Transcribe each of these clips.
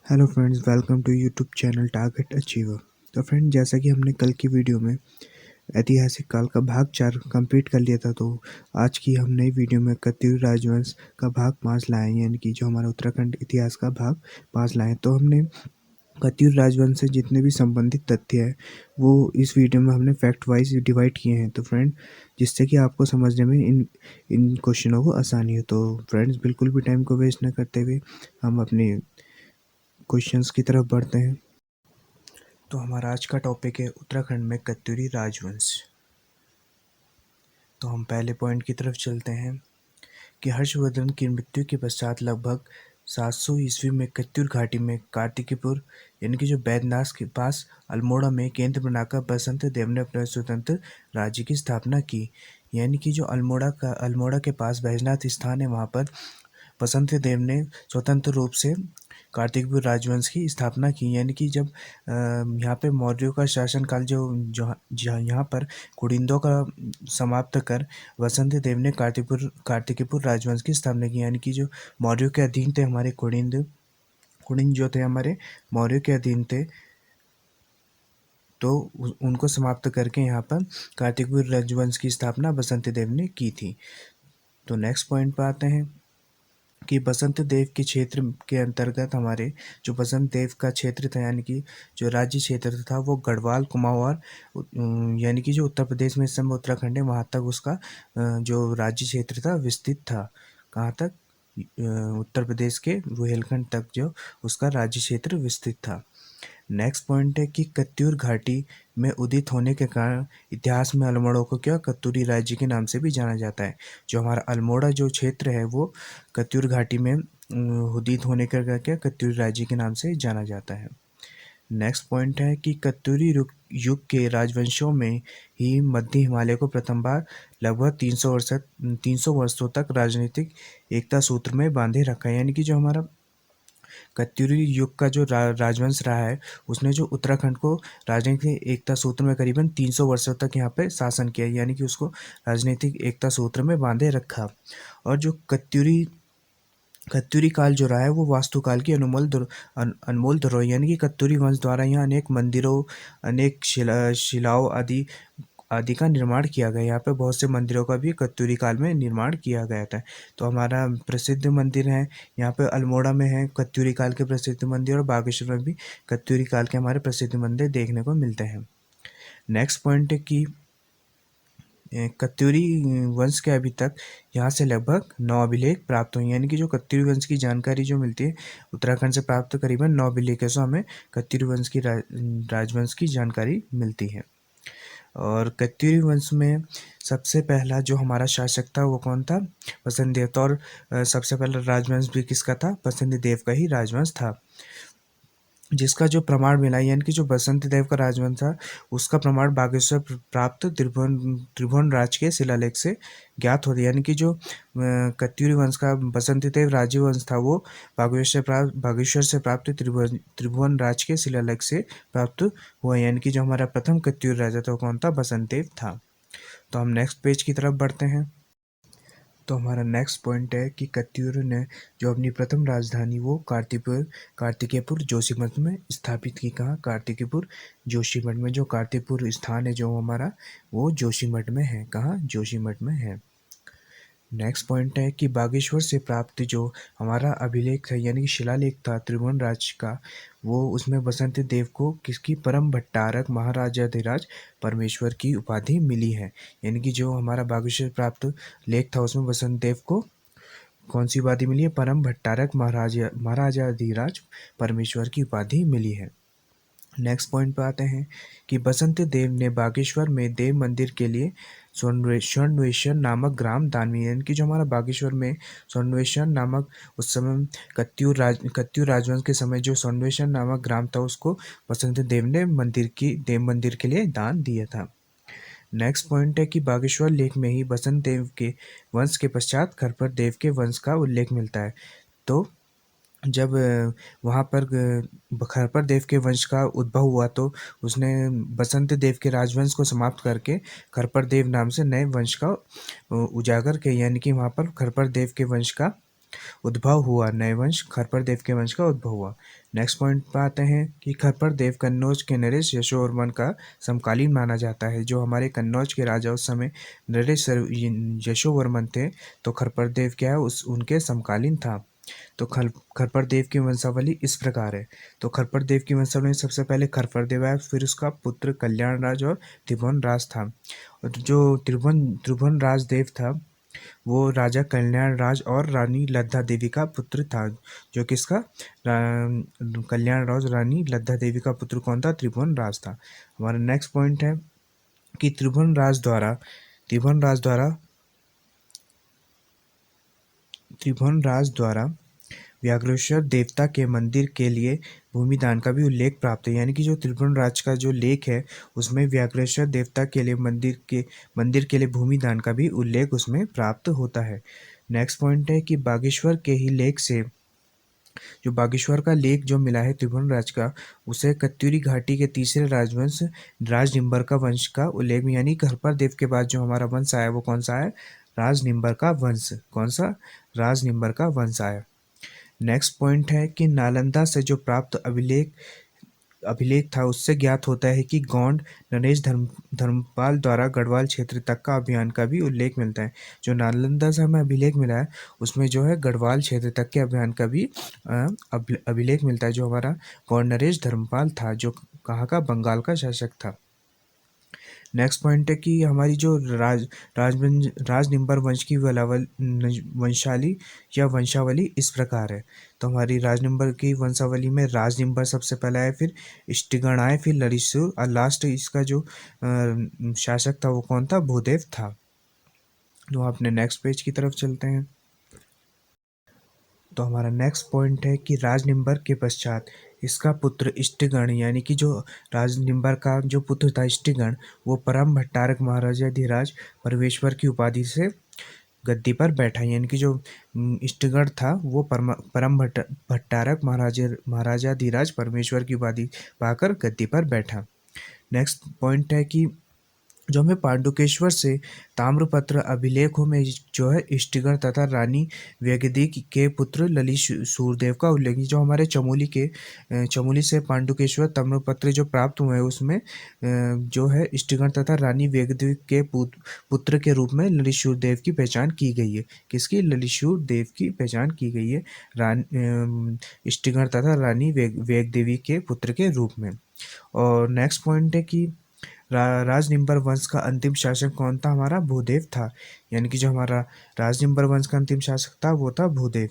Hello friends, welcome to YouTube channel target achiever. तो friend, जैसा कि हमने कल की वीडियो में ऐतिहासिक काल का भाग 4 कंप्लीट कर लिया था, तो आज की हम नई वीडियो में कत्यूरी राजवंश का भाग 5 लाए हैं, यानी कि जो हमारा उत्तराखंड इतिहास का भाग 5 लाए हैं। तो हमने कत्यूरी राजवंश से जितने भी संबंधित तथ्य हैं वो इस वीडियो में हमने फैक्ट वाइज डिवाइड किए हैं, तो फ्रेंड जिससे कि आपको समझने में इन क्वेश्चनों को आसानी हो। तो फ्रेंड्स, बिल्कुल भी टाइम को वेस्ट न करते हुए हम अपने क्वेश्चंस की तरफ बढ़ते हैं। तो हमारा आज का टॉपिक है उत्तराखंड में कत्यूरी राजवंश। तो हम पहले पॉइंट की तरफ चलते हैं कि हर्षवर्धन की मृत्यु के पश्चात लगभग 700 ईस्वी में कत्यूर घाटी में कार्तिकीपुर यानी कि जो बैद्यनाथ के पास अल्मोड़ा में केंद्र बनाकर बसंत देव ने अपने स्वतंत्र राज्य की स्थापना की। यानी कि जो अल्मोड़ा के पास बैजनाथ स्थान है, वहाँ पर बसंत देव ने स्वतंत्र रूप से कार्तिकपुर राजवंश की स्थापना की। यानी कि जब यहाँ पे मौर्यों का शासनकाल यहाँ पर कुडिंदों का समाप्त कर बसंत देव ने कार्तिकपुर राजवंश की स्थापना की। यानी कि जो मौर्यों के अधीन थे हमारे कुडिंद कुडिंद जो थे हमारे मौर्यों के अधीन थे, तो उनको समाप्त करके यहाँ पर कार्तिकपुर राजवंश की स्थापना बसंत देव ने की थी। तो नेक्स्ट पॉइंट पर आते हैं कि बसंत देव के क्षेत्र के अंतर्गत हमारे जो बसंत देव का क्षेत्र था, यानी कि जो राज्य क्षेत्र था, वो गढ़वाल कुमाऊं यानी कि जो उत्तर प्रदेश में इस समय उत्तराखंड है वहाँ तक उसका जो राज्य क्षेत्र था विस्तृत था। कहाँ तक? उत्तर प्रदेश के रुहेलखंड तक जो उसका राज्य क्षेत्र विस्तृत था। नेक्स्ट पॉइंट है कि कत्यूर घाटी में उदित होने के कारण इतिहास में अल्मोड़ा को क्या कत्यूरी राज्य के नाम से भी जाना जाता है। जो हमारा अल्मोड़ा जो क्षेत्र है वो कत्यूर घाटी में उदित होने का क्या कत्यूरी राज्य के नाम से जाना जाता है। नेक्स्ट पॉइंट है कि कत्यूरी युग के राजवंशों में ही मध्य हिमालय को प्रथम बार लगभग 300 वर्षों तक राजनीतिक एकता सूत्र में बांधे रखा है। यानी कि जो हमारा कत्यूरी युग का जो राजवंश रहा है, उसने जो उत्तराखंड को राजनीतिक एकता सूत्र में करीबन 300 वर्षों तक यहाँ पे शासन किया, यानी कि उसको राजनीतिक एकता सूत्र में बांधे रखा। और जो कत्यूरी काल जो रहा है वो वास्तुकाल की अनमोल धरोहर, यानी कि कत्यूरी वंश द्वारा यहाँ अनेक मंदिरों, अनेक शिलाओं आदि का निर्माण किया गया। यहाँ पे बहुत से मंदिरों का भी कत्यूरी काल में निर्माण किया गया था। तो हमारा प्रसिद्ध मंदिर है यहाँ पे अल्मोड़ा में है कत्यूरी काल के प्रसिद्ध मंदिर, और बागेश्वर में भी कत्यूरी काल के हमारे प्रसिद्ध मंदिर देखने को मिलते हैं। नेक्स्ट पॉइंट है कि कत्यूरी वंश के अभी तक यहाँ से लगभग 9 अभिलेख प्राप्त हुए। यानी कि जो कत्यूरी वंश की जानकारी जो मिलती है उत्तराखंड से प्राप्त करीबन 9 अभिलेखों से हमें कत्यूरी वंश की राजवंश की जानकारी मिलती है। और कत्यूरी वंश में सबसे पहला जो हमारा शासक था वो कौन था? बसंत देव। तो और सबसे पहला राजवंश भी किसका था? बसंत देव का ही राजवंश था, जिसका जो प्रमाण मिला, यानी कि जो बसंत देव का राजवंश था उसका प्रमाण बागेश्वर प्राप्त त्रिभुवन राज के शिलालेख से ज्ञात होता है। यानी कि जो कत्यूरी वंश का बसंत देव राजवंश था वो बागेश्वर से प्राप्त त्रिभुवन राज के शिलालेख से प्राप्त हुआ। यानी कि जो हमारा प्रथम कत्यूरी राजा था वो कौन था? बसंत देव था। तो हम नेक्स्ट पेज की तरफ बढ़ते हैं। तो हमारा नेक्स्ट पॉइंट है कि कत्यूरों ने जो अपनी प्रथम राजधानी वो कार्तिकेयपुर जोशीमठ में स्थापित की। कहाँ? कार्तिकेयपुर जोशीमठ में। जो कार्तिकपुर स्थान है जो हमारा वो जोशीमठ में है। कहाँ? जोशीमठ में है। नेक्स्ट पॉइंट है कि बागेश्वर से प्राप्त जो हमारा अभिलेख था, यानी कि शिलालेख था त्रिभुवन राज का, वो उसमें बसंत देव को किसकी परम भट्टारक महाराजाधिराज परमेश्वर की उपाधि मिली है। यानी कि जो हमारा बागेश्वर प्राप्त लेख था उसमें बसंत देव को कौन सी उपाधि मिली है? परम भट्टारक महाराजाधिराज परमेश्वर की उपाधि मिली है। नेक्स्ट पॉइंट पे आते हैं कि बसंत देव ने बागेश्वर में देव मंदिर के लिए स्वर्णवेश्वर नामक ग्राम दान में, यानी कि जो हमारा बागेश्वर में स्वर्णवेश्वर नामक उस समय कत्यूर राजवंश के समय जो स्वर्णवेश्वर नामक ग्राम था उसको बसंत देव ने देव मंदिर के लिए दान दिया था। नेक्स्ट पॉइंट है कि बागेश्वर लेख में ही बसंत देव के वंश के पश्चात खरपर देव के वंश का उल्लेख मिलता है। तो जब वहाँ पर खरपर देव के वंश का उद्भव हुआ तो उसने बसंत देव के राजवंश को समाप्त करके खरपर देव नाम से नए वंश का उजागर किया। यानी कि वहाँ पर खरपर देव के वंश का उद्भव हुआ, नए वंश खरपर के वंश का उद्भव हुआ। नेक्स्ट पॉइंट पे आते हैं कि खरपर कन्नौज के नरेश यशोवर्मन का समकालीन माना जाता है। जो हमारे कन्नौज के राजा उस समय नरेश यशोवर्मन थे, तो खरपर क्या है उस उनके समकालीन था। तो खरपर की वंशावली इस प्रकार है। तो खरपर की वंशावली में सबसे पहले खरपर आया, फिर उसका पुत्र कल्याण राज और त्रिभुवन राज था। और जो त्रिभुवन राज देव था, वो राजा कल्याण राज और रानी लद्दा देवी का पुत्र था। जो किसका? कल्याण राज रानी लद्दा देवी का पुत्र कौन था? त्रिभुवन राज था। हमारा नेक्स्ट पॉइंट है कि त्रिभुवन राज द्वारा व्याघ्रेश्वर देवता के मंदिर के लिए भूमि दान का भी उल्लेख प्राप्त है। यानी कि जो त्रिभुवन राज का जो लेख है, उसमें व्याघ्रेश्वर देवता के लिए मंदिर के लिए भूमि दान का भी उल्लेख उसमें प्राप्त होता है। नेक्स्ट पॉइंट है कि बागेश्वर के ही लेख से, जो बागेश्वर का लेख जो मिला है त्रिभुवन राज का, उसे कत्यूरी घाटी के तीसरे राजवंश राजनिंबर का वंश का उल्लेख, यानी खरपर देव के बाद जो हमारा वंश आया वो कौन सा है? राजनिंबर का वंश। कौन सा? राजनिंबर का वंश आया। नेक्स्ट पॉइंट है कि नालंदा से जो प्राप्त अभिलेख था, उससे ज्ञात होता है कि गौंड नरेश धर्मपाल द्वारा गढ़वाल क्षेत्र तक का अभियान का भी उल्लेख मिलता है। जो नालंदा से हमें अभिलेख मिला है, उसमें जो है गढ़वाल क्षेत्र तक के अभियान का भी अभिलेख मिलता है। जो हमारा गौंड नरेश धर्मपाल था, जो कहाँ का? बंगाल का शासक था। नेक्स्ट पॉइंट है कि हमारी जो राजनिंबर वंश की वंशाली या वंशावली इस प्रकार है। तो हमारी राजनिंबर की वंशावली में राजनिंबर सबसे पहला है, फिर इष्टिगण आए, फिर ललितसुर, और लास्ट इसका जो शासक था वो कौन था? भूदेव था। तो अपने नेक्स्ट पेज की तरफ चलते हैं। तो हमारा नेक्स्ट पॉइंट है कि राजनिंबर के पश्चात इसका पुत्र इष्टिगण, यानी कि जो राजनिंबर का जो पुत्र था इष्टिगण, वो परम भट्टारक महाराजाधिराज परमेश्वर की उपाधि से गद्दी पर बैठा। यानी कि जो इष्टिगण था वो परम भट्टारक महाराजाधिराज परमेश्वर की उपाधि पाकर गद्दी पर बैठा। नेक्स्ट पॉइंट है कि जो हमें पांडुकेश्वर से ताम्रपत्र अभिलेखों में जो है इष्टिगण तथा रानी व्यगदी के पुत्र ललित सूरदेव का उल्लेख, जो हमारे चमोली से पांडुकेश्वर ताम्रपत्र जो प्राप्त हुए हैं, उसमें जो है इष्टिगण तथा रानी व्यगदी के पुत्र के रूप में ललित सूरदेव की पहचान की गई है। किसकी? ललित सूरदेव की पहचान की गई है इष्टिगण तथा रानी व्यगदेवी के पुत्र के रूप में। और नेक्स्ट पॉइंट है कि राजनिंबर वंश का अंतिम शासक कौन था? हमारा भूदेव था। यानी कि जो हमारा राजनिंबर वंश का अंतिम शासक था वो था भूदेव।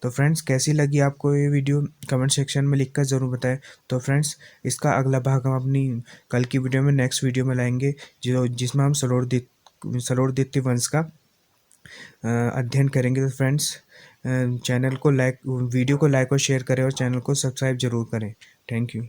तो फ्रेंड्स, कैसी लगी आपको ये वीडियो? कमेंट सेक्शन में लिखकर ज़रूर बताएं। तो फ्रेंड्स, इसका अगला भाग हम अपनी कल की वीडियो में, नेक्स्ट वीडियो में लाएंगे, जिसमें हम सलोरदित्य वंश का अध्ययन करेंगे। तो फ्रेंड्स, वीडियो को लाइक और शेयर करें और चैनल को सब्सक्राइब जरूर करें। Thank you.